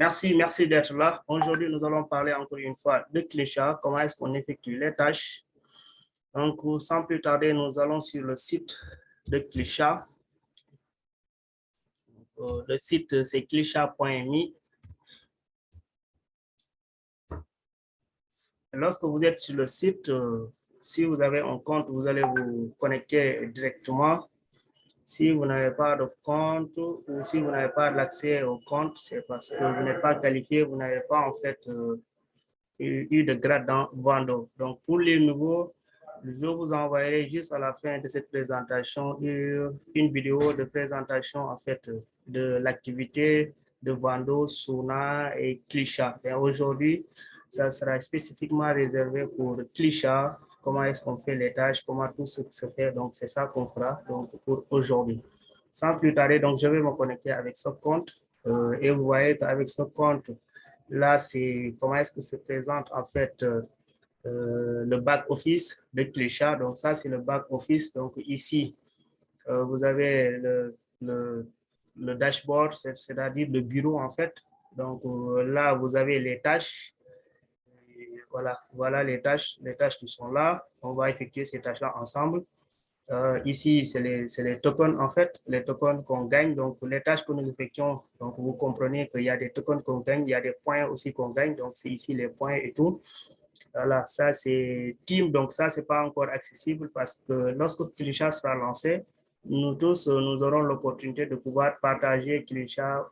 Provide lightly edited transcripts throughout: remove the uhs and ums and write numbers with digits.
Merci d'être là. Aujourd'hui, nous allons parler encore une fois de Clichat, comment est-ce qu'on effectue les tâches. Donc, sans plus tarder, nous allons sur le site de Clichat. Le site, c'est clichat.me. Lorsque vous êtes sur le site, si vous avez un compte, vous allez vous connecter directement. Si vous n'avez pas de compte ou si vous n'avez pas l'accès au compte, c'est parce que vous n'êtes pas qualifié, vous n'avez pas en fait eu de grade dans Vando. Donc, pour les nouveaux, je vous enverrai juste à la fin de cette présentation une vidéo de présentation en fait de l'activité de Vando, Suna et Clichat. Et aujourd'hui, ça sera spécifiquement réservé pour Clichat, comment est-ce qu'on fait les tâches, comment tout ce qui se fait. Donc, c'est ça qu'on fera donc, pour aujourd'hui. Sans plus tarder, donc, je vais me connecter avec ce compte et vous voyez qu'avec ce compte, là, c'est comment est-ce que se présente en fait le back-office de Clichat. Donc, ça, c'est le back-office. Donc, ici, vous avez le dashboard, c'est-à-dire le bureau en fait. Donc, là, vous avez les tâches. Et voilà les tâches qui sont là. On va effectuer ces tâches-là ensemble. Ici, c'est les tokens, en fait, les tokens qu'on gagne. Donc, les tâches que nous effectuons, donc vous comprenez qu'il y a des tokens qu'on gagne, il y a des points aussi qu'on gagne. Donc, c'est ici les points et tout. Voilà, ça, c'est Team. Donc, ça, c'est pas encore accessible parce que lorsque Clichat sera lancé, nous tous, nous aurons l'opportunité de pouvoir partager Clichat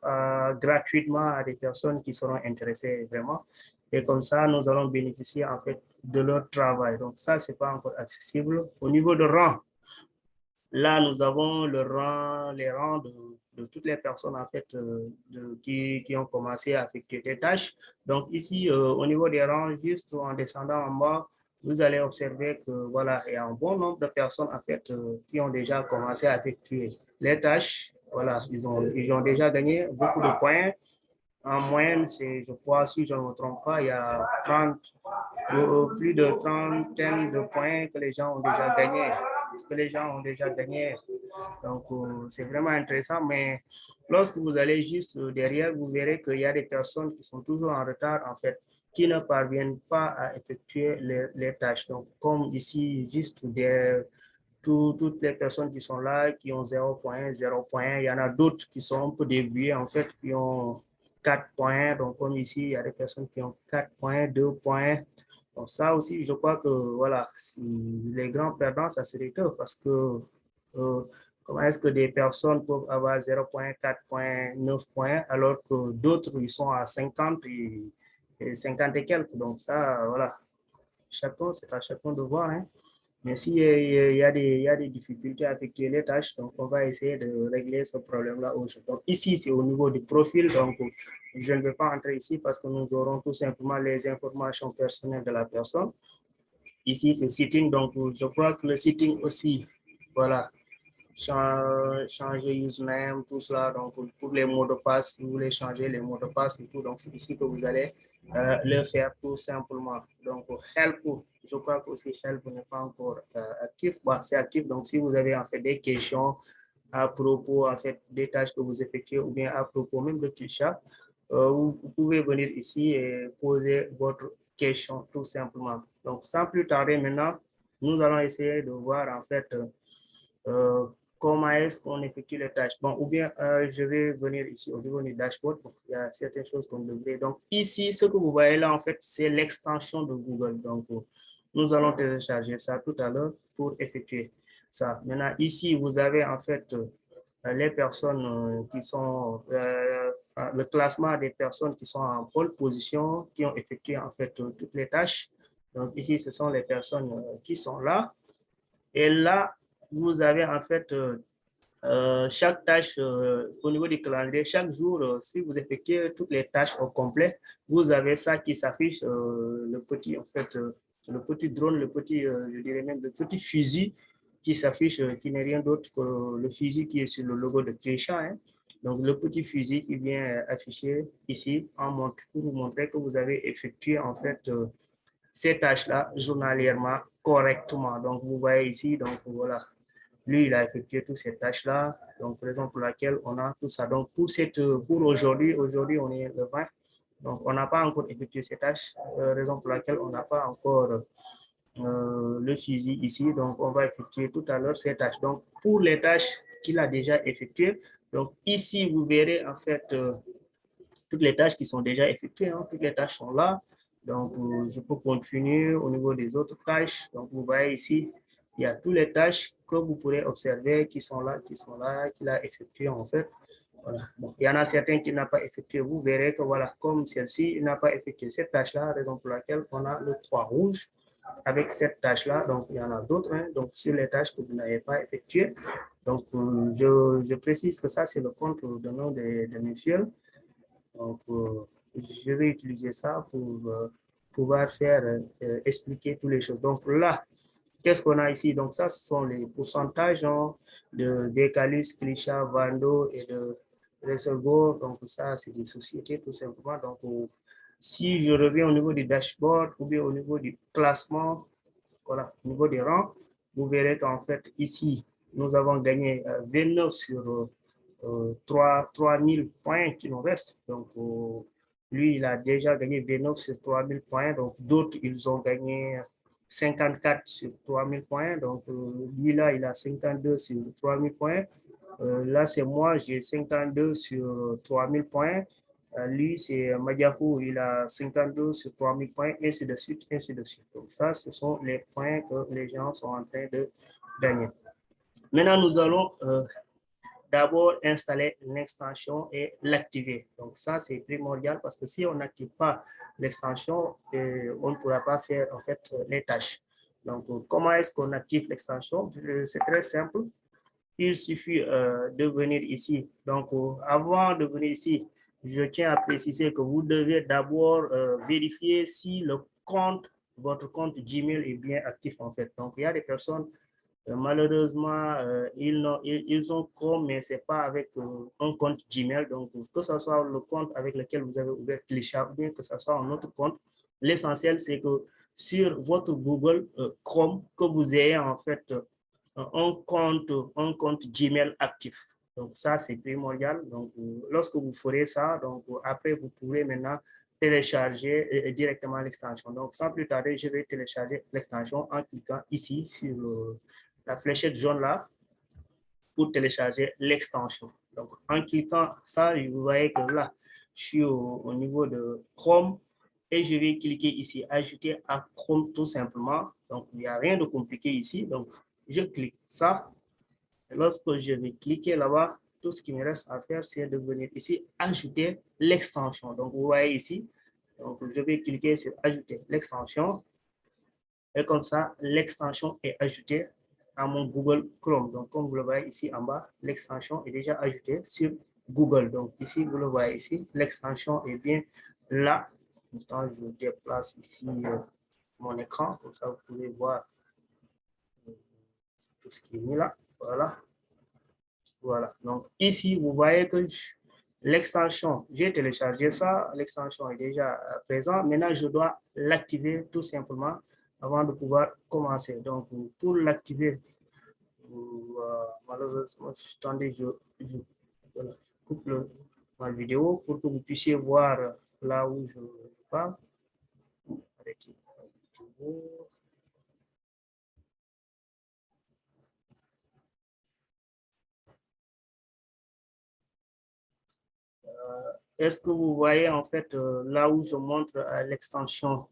gratuitement à des personnes qui seront intéressées vraiment. Et comme ça, nous allons bénéficier, en fait, de leur travail. Donc, ça, c'est pas encore accessible. Au niveau de rang, là, nous avons les rangs de toutes les personnes en fait, qui ont commencé à effectuer des tâches. Donc ici, au niveau des rangs, juste en descendant en bas, vous allez observer que voilà, il y a un bon nombre de personnes en fait, qui ont déjà commencé à effectuer les tâches. Voilà, ils ont déjà gagné beaucoup de points. En moyenne, c'est, je crois, si je ne me trompe pas, il y a plus de trentaine de points que les gens ont déjà gagné. Donc, c'est vraiment intéressant. Mais lorsque vous allez juste derrière, vous verrez qu'il y a des personnes qui sont toujours en retard, en fait, qui ne parviennent pas à effectuer les tâches. Donc, comme ici, juste derrière, toutes les personnes qui sont là, qui ont 0 points, 0 points. Il y en a d'autres qui sont un peu débrouillés, en fait, qui ont 4 points. Donc, comme ici, il y a des personnes qui ont 4 points, 2 points. Donc, ça aussi, je crois que, voilà, les grands perdants, ça serait eux parce que comment est-ce que des personnes peuvent avoir 0 points, 4 points, 9 points, alors que d'autres, ils sont à 50 et 50 et quelques. Donc, ça, voilà, chacun, c'est à chacun de voir, hein. Mais s'il y a des difficultés à effectuer les tâches, donc on va essayer de régler ce problème-là aujourd'hui. Donc ici, c'est au niveau du profil, donc je ne vais pas entrer ici parce que nous aurons tout simplement les informations personnelles de la personne. Ici, c'est setting, donc je crois que le setting aussi, voilà, changer username, tout cela, donc pour les mots de passe, si vous voulez changer les mots de passe et tout, donc c'est ici que vous allez le faire tout simplement. Donc help, je crois que aussi help n'est pas encore actif. Bon, c'est actif, donc si vous avez en fait des questions à propos en fait des tâches que vous effectuez ou bien à propos même de Clichat, vous pouvez venir ici et poser votre question tout simplement. Donc sans plus tarder maintenant, nous allons essayer de voir en fait euh, comment est-ce qu'on effectue les tâches. Bon, ou bien je vais venir ici au niveau du dashboard. Bon, il y a certaines choses qu'on devrait. Donc ici, ce que vous voyez là, en fait, c'est l'extension de Google. Donc, nous allons télécharger ça tout à l'heure pour effectuer ça. Maintenant, ici, vous avez en fait les personnes qui sont, le classement des personnes qui sont en pole position, qui ont effectué en fait toutes les tâches. Donc ici, ce sont les personnes qui sont là. Et là, vous avez en fait chaque tâche au niveau du calendrier, chaque jour, si vous effectuez toutes les tâches au complet, vous avez ça qui s'affiche, le petit, en fait, le petit drone, le petit, je dirais même le petit fusil qui s'affiche, qui n'est rien d'autre que le fusil qui est sur le logo de Clichat, hein. Donc, le petit fusil qui vient afficher ici pour vous montrer que vous avez effectué en fait ces tâches-là journalièrement correctement. Donc, vous voyez ici, donc voilà, lui, il a effectué toutes ces tâches-là, donc raison pour laquelle on a tout ça. Donc, pour aujourd'hui, on est le 20, Donc, on n'a pas encore effectué ces tâches, raison pour laquelle on n'a pas encore le fusil ici. Donc, on va effectuer tout à l'heure ces tâches. Donc, pour les tâches qu'il a déjà effectuées, donc ici, vous verrez en fait toutes les tâches qui sont déjà effectuées. Hein, toutes les tâches sont là. Donc, je peux continuer au niveau des autres tâches. Donc, vous voyez ici, il y a toutes les tâches que vous pourrez observer qui sont là, qu'il a effectuées en fait. Voilà. Bon, il y en a certains qui n'ont pas effectué. Vous verrez que voilà, comme celle-ci, il n'a pas effectué cette tâche-là, raison pour laquelle on a le 3 rouge avec cette tâche-là. Donc, il y en a d'autres. Hein, donc, sur les tâches que vous n'avez pas effectuées. Donc, je précise que ça, c'est le compte de nom de mes files. Donc, je vais utiliser ça pour pouvoir faire expliquer toutes les choses. Donc, là, qu'est-ce qu'on a ici? Donc, ça, ce sont les pourcentages hein, de Decalus, Clichat, Vando et de Reservoir. Donc, ça, c'est des sociétés tout simplement. Donc, si je reviens au niveau du dashboard ou bien au niveau du classement, voilà, au niveau des rangs, vous verrez qu'en fait, ici, nous avons gagné 29 sur 3000 points qui nous restent. Donc, lui, il a déjà gagné 29 sur 3000 points. Donc, d'autres, ils ont gagné 54 sur 3000 points. Donc, lui, là, il a 52 sur 3000 points. Là, c'est moi, j'ai 52 sur 3000 points. Lui, c'est Madiakou, il a 52 sur 3000 points, ainsi de suite, ainsi de suite. Donc, ça, ce sont les points que les gens sont en train de gagner. Maintenant, nous allons d'abord installer l'extension et l'activer. Donc, ça, c'est primordial parce que si on n'active pas l'extension, on ne pourra pas faire, en fait, les tâches. Donc, comment est-ce qu'on active l'extension? C'est très simple. Il suffit de venir ici. Donc, avant de venir ici, je tiens à préciser que vous devez d'abord vérifier si le compte, votre compte Gmail est bien actif en fait. Donc, il y a des personnes, malheureusement, ils ont Chrome, mais ce n'est pas avec un compte Gmail. Donc, que ce soit le compte avec lequel vous avez ouvert Clichat ou bien que ce soit un autre compte, l'essentiel, c'est que sur votre Google Chrome, que vous ayez en fait un compte Gmail actif. Donc, ça, c'est primordial. Donc, lorsque vous ferez ça, donc, après, vous pourrez maintenant télécharger directement l'extension. Donc, sans plus tarder, je vais télécharger l'extension en cliquant ici sur la fléchette jaune là pour télécharger l'extension. Donc, en cliquant ça, vous voyez que là, je suis au niveau de Chrome et je vais cliquer ici, ajouter à Chrome tout simplement. Donc, il n'y a rien de compliqué ici. Donc, je clique ça. Et lorsque je vais cliquer là-bas, tout ce qui me reste à faire, c'est de venir ici, ajouter l'extension. Donc, vous voyez ici, donc, je vais cliquer sur ajouter l'extension. Et comme ça, l'extension est ajoutée à mon Google Chrome. Donc, comme vous le voyez ici en bas, l'extension est déjà ajoutée sur Google. Donc, ici, vous le voyez ici, l'extension est bien là. Maintenant, je déplace ici mon écran. Comme ça, vous pouvez voir tout ce qui est mis là. Voilà. Voilà. Donc, ici, vous voyez que l'extension, j'ai téléchargé ça. L'extension est déjà présente. Maintenant, je dois l'activer tout simplement avant de pouvoir commencer. Donc, pour l'activer, malheureusement, attendez, voilà, je coupe ma vidéo pour que vous puissiez voir là où je parle. Est-ce que vous voyez en fait là où je montre l'extension?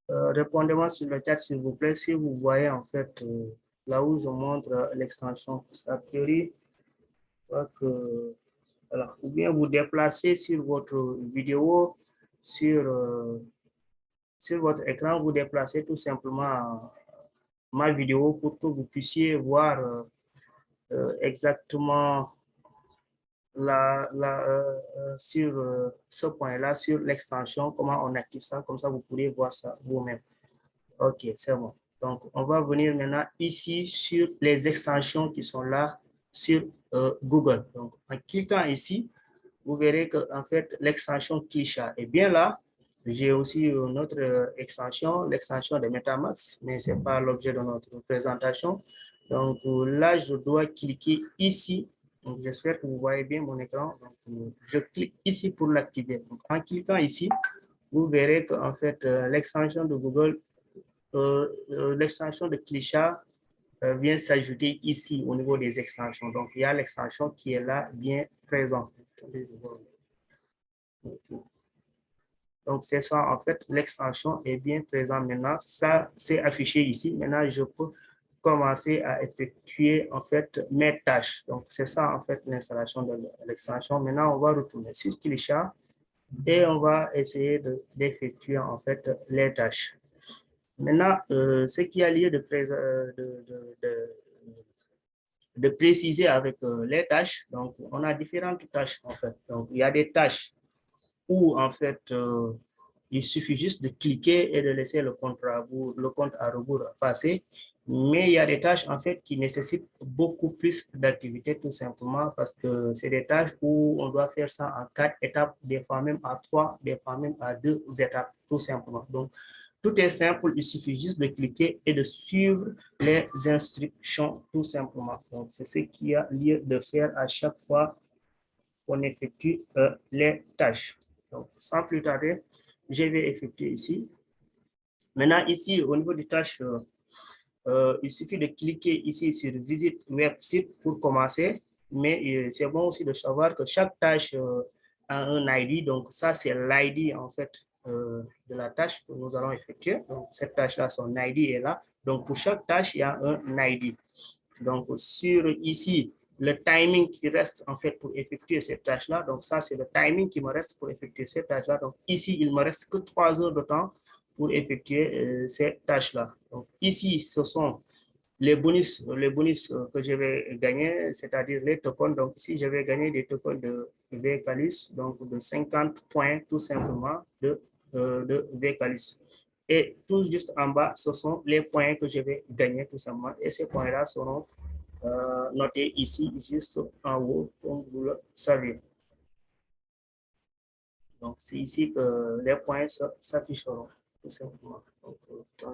Répondez-moi sur le chat s'il vous plaît si vous voyez en fait là où je montre l'extension. A priori, que, voilà. Ou bien vous déplacez sur votre vidéo, sur votre écran, vous déplacez tout simplement ma vidéo pour que vous puissiez voir exactement sur ce point-là, sur l'extension, comment on active ça, comme ça vous pourrez voir ça vous-même. Ok, c'est bon. Donc, on va venir maintenant ici sur les extensions qui sont là sur Google. Donc, en cliquant ici, vous verrez que en fait, l'extension Clichat est bien là. J'ai aussi une autre extension, l'extension de MetaMask, mais ce n'est pas l'objet de notre présentation. Donc, là, je dois cliquer ici Donc, j'espère que vous voyez bien mon écran. Donc, je clique ici pour l'activer. En cliquant ici, vous verrez qu'en fait, l'extension de Google, l'extension de Klisha vient s'ajouter ici au niveau des extensions. Donc, il y a l'extension qui est là, bien présente. Donc, c'est ça, en fait, l'extension est bien présente maintenant. Ça, c'est affiché ici. Maintenant, je peux commencer à effectuer, en fait, mes tâches. Donc, c'est ça, en fait, l'installation de l'extension. Maintenant, on va retourner sur Klisha et on va essayer d'effectuer, en fait, les tâches. Maintenant, ce qui a lieu de préciser avec les tâches, donc, on a différentes tâches, en fait. Donc, il y a des tâches où, en fait, il suffit juste de cliquer et de laisser le compte à rebours passer. Mais il y a des tâches, en fait, qui nécessitent beaucoup plus d'activité, tout simplement, parce que c'est des tâches où on doit faire ça en 4 étapes, des fois même à 3, des fois même à 2 étapes, tout simplement. Donc, tout est simple, il suffit juste de cliquer et de suivre les instructions, tout simplement. Donc, c'est ce qu'il y a lieu de faire à chaque fois qu'on effectue les tâches. Donc, sans plus tarder, je vais effectuer ici. Maintenant, ici, au niveau des tâches, il suffit de cliquer ici sur Visite Web Site pour commencer. Mais c'est bon aussi de savoir que chaque tâche a un ID. Donc, ça, c'est l'ID, en fait, de la tâche que nous allons effectuer. Donc, cette tâche-là, son ID est là. Donc, pour chaque tâche, il y a un ID. Donc, sur ici, le timing qui reste en fait pour effectuer cette tâche-là. Donc, ça, c'est le timing qui me reste pour effectuer cette tâche-là. Donc, ici, il me reste que 3 heures de temps pour effectuer cette tâche-là. Donc, ici, ce sont les bonus que je vais gagner, c'est-à-dire les tokens. Donc, ici, je vais gagner des tokens de Vcalus, donc de 50 points tout simplement de Vcalus. Et tout juste en bas, ce sont les points que je vais gagner tout simplement. Et ces points-là seront notés ici, juste en haut, comme vous le savez. Donc, c'est ici que les points s'afficheront, tout simplement. Donc, je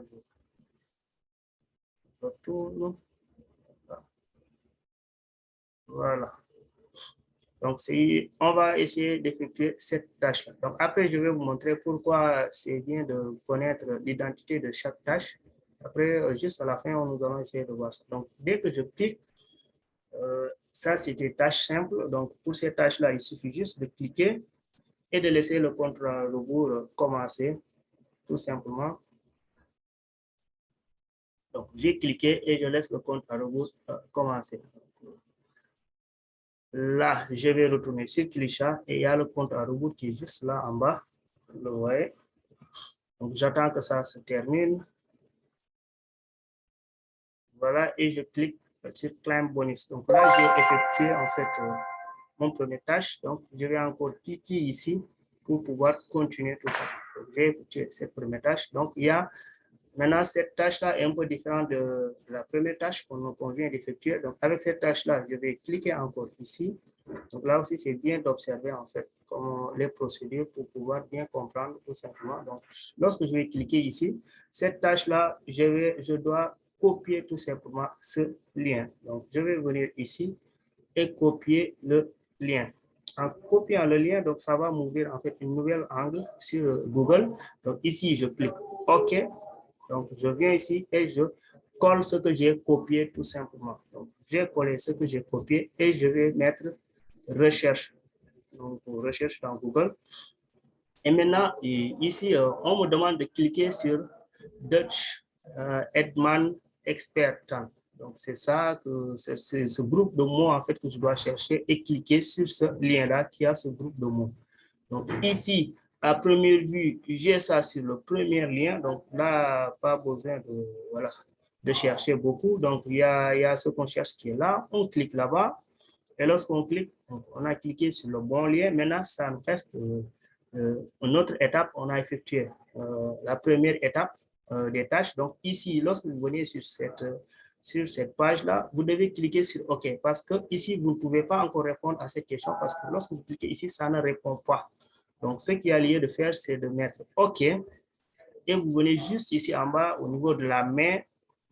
retourne. Voilà. Donc, on va essayer d'effectuer cette tâche-là. Donc, après, je vais vous montrer pourquoi c'est bien de connaître l'identité de chaque tâche. Après, juste à la fin, nous allons essayer de voir ça. Donc, dès que je clique, ça, c'est des tâches simples. Donc, pour ces tâches-là, il suffit juste de cliquer et de laisser le compte à rebours commencer, tout simplement. Donc, j'ai cliqué et je laisse le compte à rebours commencer. Là, je vais retourner sur Klisha et il y a le compte à rebours qui est juste là en bas. Vous le voyez. Donc, j'attends que ça se termine. Voilà, et je clique sur Claim Bonus. Donc là, j'ai effectué en fait mon première tâche. Donc, je vais encore cliquer ici pour pouvoir continuer tout ça. J'ai effectué cette première tâche. Donc, il y a maintenant cette tâche-là est un peu différente de la première tâche qu'on vient d'effectuer. Donc, avec cette tâche-là, je vais cliquer encore ici. Donc là aussi, c'est bien d'observer en fait comment les procédures pour pouvoir bien comprendre tout simplement. Donc, lorsque je vais cliquer ici, cette tâche-là, je dois copier tout simplement ce lien. Donc, je vais venir ici et copier le lien. En copiant le lien, donc ça va m'ouvrir en fait une nouvelle angle sur Google. Donc ici, je clique OK. Donc, je viens ici et je colle ce que j'ai copié tout simplement. Donc, j'ai collé ce que j'ai copié et je vais mettre recherche. Donc, recherche dans Google. Et maintenant, ici, on me demande de cliquer sur Dutch Edman Expert. Donc, c'est ça, c'est ce groupe de mots en fait que je dois chercher et cliquer sur ce lien-là qui a ce groupe de mots. Donc, ici, à première vue, j'ai ça sur le premier lien. Donc, là, pas besoin de, voilà, de chercher beaucoup. Donc, il y a ce qu'on cherche qui est là. On clique là-bas. Et lorsqu'on clique, on a cliqué sur le bon lien. Maintenant, ça nous reste une autre étape. On a effectué la première étape des tâches. Donc, ici, lorsque vous venez sur cette page-là, vous devez cliquer sur OK parce que ici, vous ne pouvez pas encore répondre à cette question parce que lorsque vous cliquez ici, ça ne répond pas. Donc, ce qu'il y a lieu de faire, c'est de mettre OK et vous venez juste ici en bas au niveau de la main.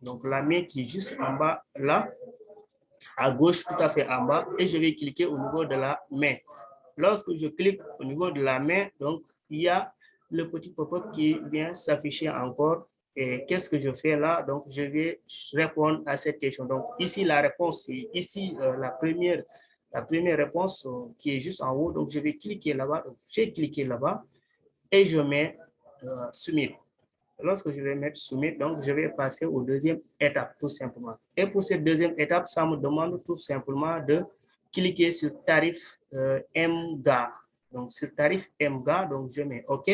Donc, la main qui est juste en bas là. à gauche, tout à fait en bas, et je vais cliquer au niveau de la main. Lorsque je clique au niveau de la main, donc il y a le petit pop-up qui vient s'afficher encore. Et qu'est-ce que je fais là? Donc, je vais répondre à cette question. Donc, ici, la réponse, c'est ici la première réponse qui est juste en haut. Donc, je vais cliquer là-bas. J'ai cliqué là-bas et je mets Submit. Lorsque je vais mettre Submit, donc, je vais passer aux deuxième étape, tout simplement. Et pour cette deuxième étape, ça me demande tout simplement de cliquer sur tarif MGA. Donc, sur tarif MGA, donc je mets OK.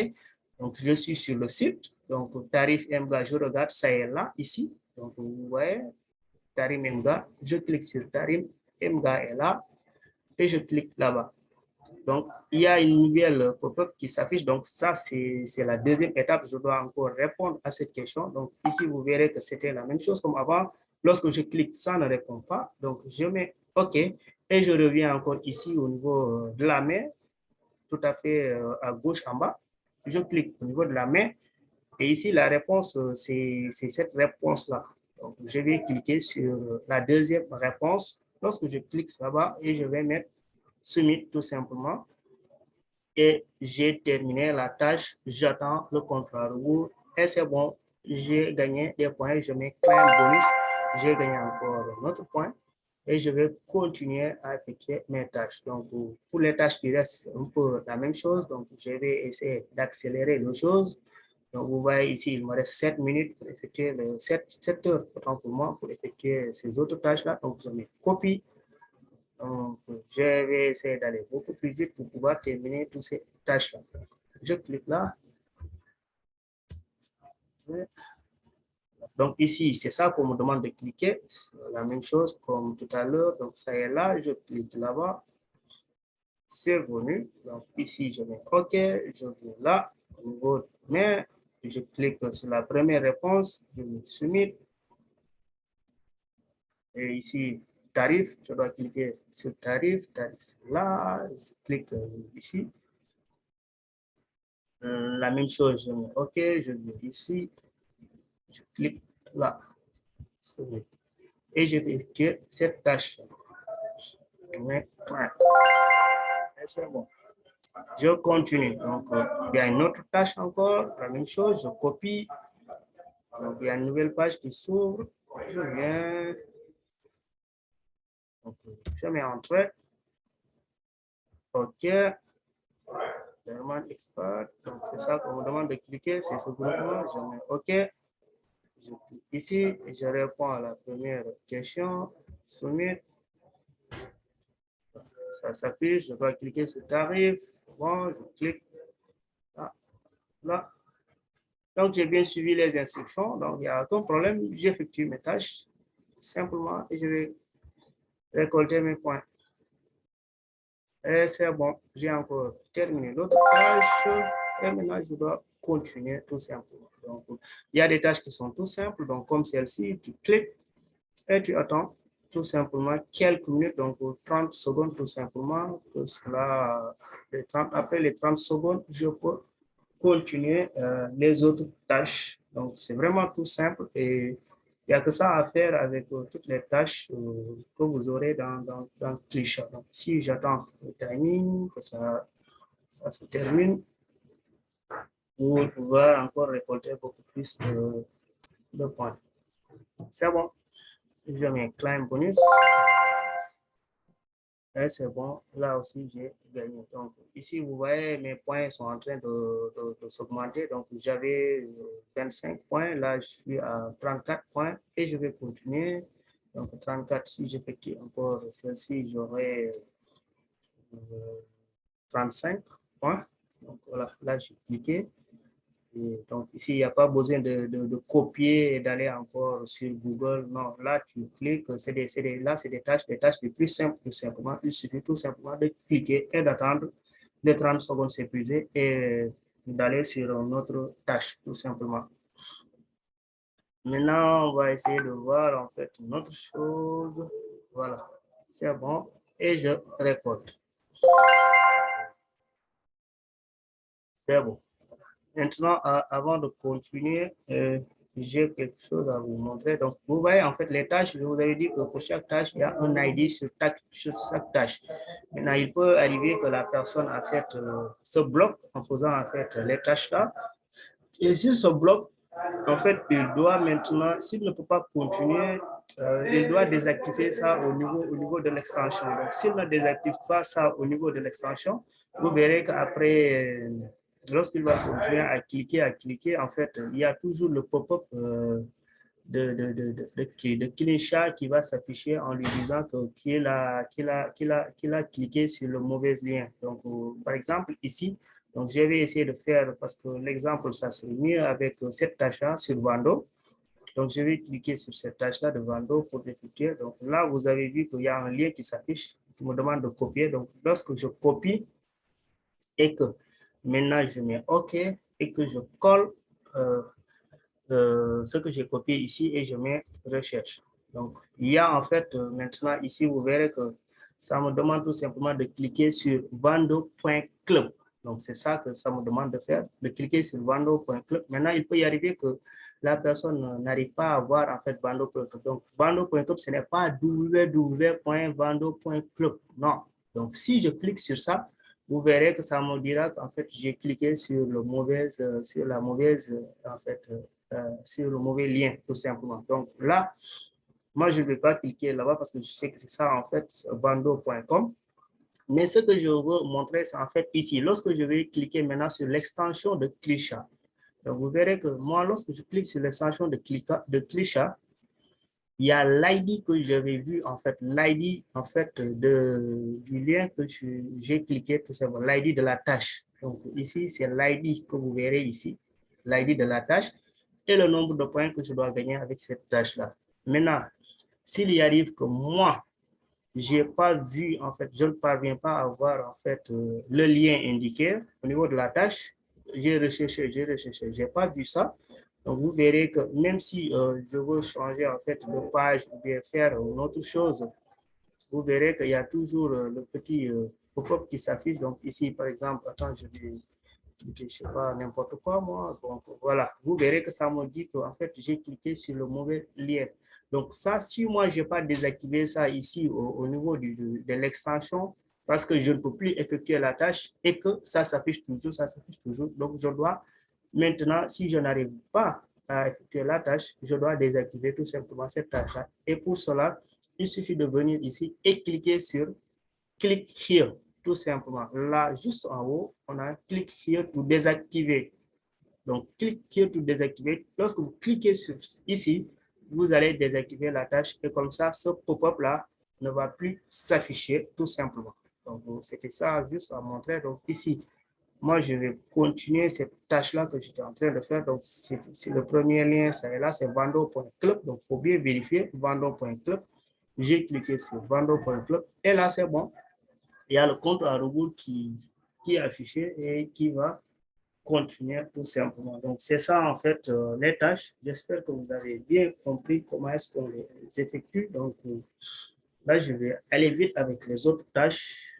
Donc, je suis sur le site. Donc, tarif MGA, je regarde, ça est là, ici. Donc, vous voyez, tarif MGA, je clique sur tarif MGA est là et je clique là-bas. Donc, il y a une nouvelle pop-up qui s'affiche. Donc, ça, c'est la deuxième étape. Je dois encore répondre à cette question. Donc, ici, vous verrez que c'était la même chose comme avant. Lorsque je clique, ça ne répond pas. Donc, je mets OK. Et je reviens encore ici au niveau de la main, tout à fait à gauche en bas. Je clique au niveau de la main. Et ici, la réponse, c'est cette réponse-là. Donc, je vais cliquer sur la deuxième réponse. Lorsque je clique là-bas, et je vais mettre Submit tout simplement. Et j'ai terminé la tâche. J'attends le contrat rebours. Et c'est bon, j'ai gagné des points. Je mets claim bonus. J'ai gagné encore un autre point. Et je vais continuer à effectuer mes tâches. Donc, pour les tâches qui restent, c'est un peu la même chose. Donc, je vais essayer d'accélérer les choses. Donc, vous voyez ici, il me reste 7 minutes pour effectuer 7 heures autant pour moi pour effectuer ces autres tâches-là. Donc, je mets copie. Donc, je vais essayer d'aller beaucoup plus vite pour pouvoir terminer toutes ces tâches-là. Je clique là. Donc, ici, c'est ça qu'on me demande de cliquer. C'est la même chose comme tout à l'heure. Donc, ça est là. Je clique là-bas. C'est venu. Donc, ici, je mets OK. Je viens là. Au niveau de main, je clique sur la première réponse. Je mets Submit. Et ici, tarif. Je dois cliquer sur tarif. Tarif, c'est là. Je clique ici. La même chose, je mets OK, je viens ici, je clique là, et je vais effectuer cette tâche. C'est bon. Je continue. Donc, il y a une autre tâche encore, la même chose, je copie. Donc, il y a une nouvelle page qui s'ouvre. Je viens. Donc, je mets Entrée. OK. Expert. Donc, c'est ça qu'on me demande de cliquer, c'est ce groupement. Je mets OK. Je clique ici et je réponds à la première question. Submit. Ça s'affiche. Je dois cliquer sur tarif. Bon, je clique là. Là. Donc, j'ai bien suivi les instructions. Donc, il n'y a aucun problème. J'effectue mes tâches simplement et je vais récolter mes points. Et c'est bon. J'ai encore terminé l'autre tâche. Et maintenant, je dois continuer tout simplement. Donc, il y a des tâches qui sont tout simples. Donc, comme celle-ci, tu cliques et tu attends tout simplement quelques minutes, donc 30 secondes tout simplement. Que cela, après les 30 secondes, je peux continuer les autres tâches. Donc, c'est vraiment tout simple et il n'y a que ça à faire avec toutes les tâches que vous aurez dans Clichat. Donc, si j'attends le timing, que ça se termine, vous pouvez encore récolter beaucoup plus de points. C'est bon. Je mets claim bonus. Et c'est bon, là aussi j'ai gagné. Donc ici, vous voyez, mes points sont en train de s'augmenter. Donc j'avais 25 points, là je suis à 34 points et je vais continuer. Donc 34, si j'effectue encore celle-ci, j'aurai 35 points. Donc voilà, là j'ai cliqué. Et donc ici, il n'y a pas besoin de copier et d'aller encore sur Google. Non, là, tu cliques, là, c'est des tâches les plus simples, tout simplement. Il suffit tout simplement de cliquer et d'attendre les 30 secondes s'épuiser et d'aller sur une autre tâche, tout simplement. Maintenant, on va essayer de voir en fait une autre chose. Voilà, c'est bon. Et je récolte. C'est bon. Maintenant, avant de continuer, j'ai quelque chose à vous montrer. Donc, vous voyez, en fait, les tâches, je vous avais dit que pour chaque tâche, il y a un ID sur chaque tâche. Maintenant, il peut arriver que la personne, en fait, se bloque en faisant, en fait, les tâches là. Et s'il se bloque, en fait, il doit maintenant, s'il ne peut pas continuer, il doit désactiver ça au niveau de l'extension. Donc, s'il ne désactive pas ça au niveau de l'extension, vous verrez qu'après, lorsqu'il va continuer à cliquer, en fait, il y a toujours le pop-up de Kinesha qui va s'afficher en lui disant qu'il a cliqué sur le mauvais lien. Donc, par exemple, ici, donc je vais essayer de faire, parce que l'exemple, ça serait mieux avec cette tâche-là sur Vando. Donc, je vais cliquer sur cette tâche-là de Vando pour l'effectuer. Donc, là, vous avez vu qu'il y a un lien qui s'affiche, qui me demande de copier. Donc, lorsque je copie et que maintenant je mets OK et que je colle ce que j'ai copié ici et je mets recherche. Donc, il y a en fait maintenant ici, vous verrez que ça me demande tout simplement de cliquer sur vando.club. Donc, c'est ça que ça me demande de faire, de cliquer sur vando.club. Maintenant, il peut y arriver que la personne n'arrive pas à voir en fait vando.club. Donc, vando.club, ce n'est pas www.vando.club. Non. Donc, si je clique sur ça, vous verrez que ça me dira qu'en fait, j'ai cliqué sur, sur la mauvaise, en fait, sur le mauvais lien, tout simplement. Donc là, moi, je ne vais pas cliquer là-bas parce que je sais que c'est ça, en fait, bando.com. Mais ce que je veux montrer, c'est en fait ici. Lorsque je vais cliquer maintenant sur l'extension de Klisha, donc vous verrez que moi, lorsque je clique sur l'extension de Klisha, il y a l'ID que j'avais vu, en fait, l'ID, en fait, du lien que j'ai cliqué, tout simplement, l'ID de la tâche. Donc ici, c'est l'ID que vous verrez ici, l'ID de la tâche et le nombre de points que je dois gagner avec cette tâche-là. Maintenant, s'il y arrive que moi, j'ai pas vu, en fait, je ne parviens pas à voir, en fait, le lien indiqué au niveau de la tâche, j'ai recherché, j'ai pas vu ça. Donc, vous verrez que même si je veux changer, en fait, de page ou bien faire une autre chose, vous verrez qu'il y a toujours le petit pop-up qui s'affiche. Donc, ici, par exemple, attends, je vais je ne sais pas, n'importe quoi, moi. Donc, voilà, vous verrez que ça me dit que, en fait, j'ai cliqué sur le mauvais lien. Donc, ça, si moi, je n'ai pas désactivé ça ici au niveau de l'extension, parce que je ne peux plus effectuer la tâche et que ça s'affiche toujours, ça s'affiche toujours. Donc, je dois maintenant, si je n'arrive pas à effectuer la tâche, je dois désactiver tout simplement cette tâche-là. Et pour cela, il suffit de venir ici et cliquer sur Click here, tout simplement. Là, juste en haut, on a Click here to désactiver. Donc, Click here to désactiver. Lorsque vous cliquez sur ici, vous allez désactiver la tâche et comme ça, ce pop-up là ne va plus s'afficher tout simplement. Donc, c'était ça juste à montrer. Donc, ici, moi, je vais continuer cette tâche-là que j'étais en train de faire. Donc, c'est le premier lien, ça est là, c'est vando.club. Donc, il faut bien vérifier vando.club. J'ai cliqué sur vando.club et là, c'est bon. Il y a le compte à rebours qui est affiché et qui va continuer tout simplement. Donc, c'est ça en fait les tâches. J'espère que vous avez bien compris comment est-ce qu'on les effectue. Donc, là, je vais aller vite avec les autres tâches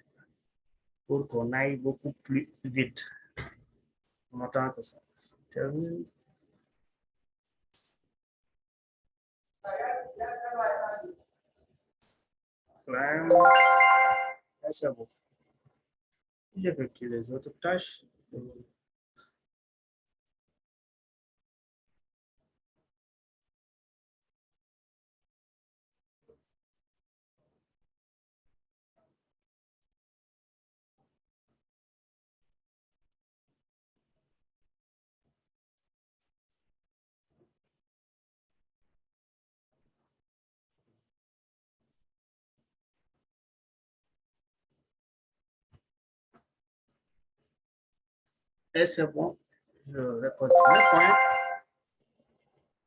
pour qu'on aille beaucoup plus vite. On attend que ça se termine. Là, c'est bon. J'effectue les autres tâches. Et c'est bon. Je récolte mes points.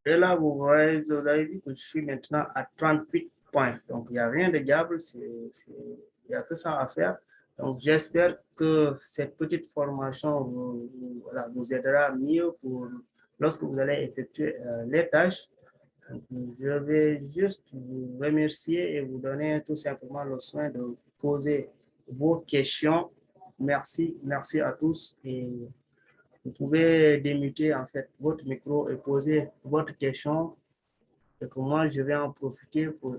Et là, vous avez vu que je suis maintenant à 38 points. Donc, il n'y a rien de diable, il n'y a que ça à faire. Donc, j'espère que cette petite formation voilà, vous aidera mieux pour lorsque vous allez effectuer les tâches. Donc, je vais juste vous remercier et vous donner tout simplement le soin de poser vos questions. Merci à tous et Vous pouvez démuter en fait votre micro et poser votre question et que moi je vais en profiter pour